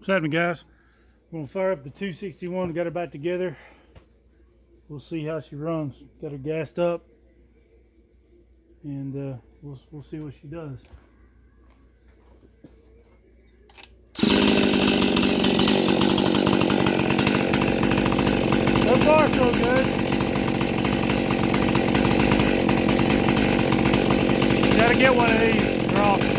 What's happening, guys? We're gonna fire up the 261. Got her back together. We'll see how she runs. Got her gassed up, and we'll see what she does. So far, so good. Gotta get one of these. They're awesome.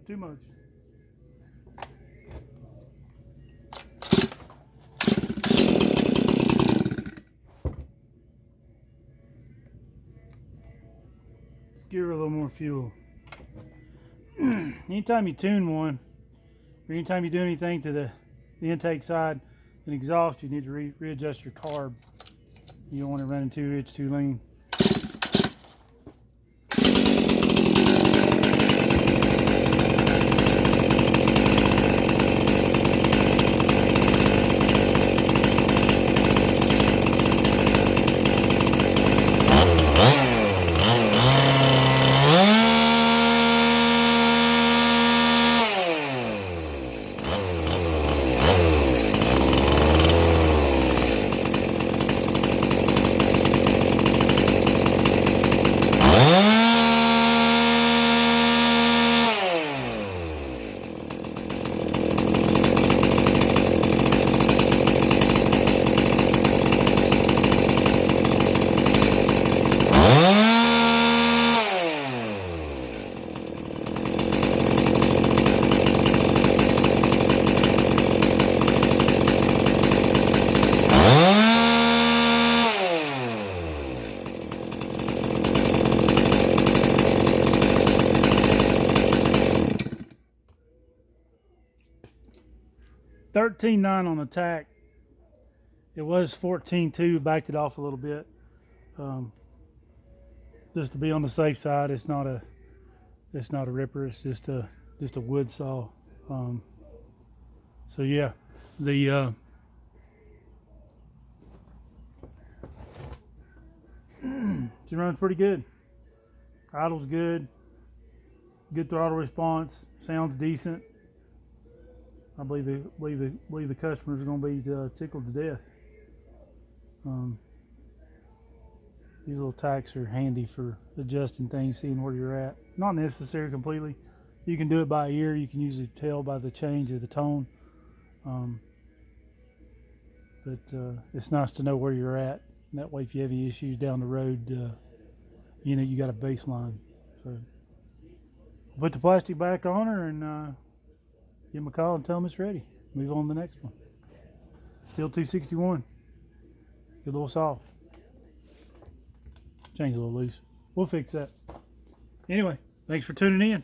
Too much. Let's give her a little more fuel. Anytime you tune one, or anytime you do anything to the intake side and exhaust, you need to readjust your carb. You don't want it running too rich, too lean. $13.9 on the tack. It was $14.2. Backed it off a little bit, just to be on the safe side. It's not a ripper. It's just a wood saw. So yeah, the she runs pretty good. Idle's good. Good throttle response. Sounds decent. I believe the customers are going to be tickled to death. These little tacks are handy for adjusting things, seeing where you're at. Not necessary completely. You can do it by ear. You can usually tell by the change of the tone. But it's nice to know where you're at. And that way, if you have any issues down the road, you know you got a baseline. So put the plastic back on her and give them a call and tell them it's ready. Move on to the next one. Stihl 261. Good little saw. Change a little loose. We'll fix that. Anyway, thanks for tuning in.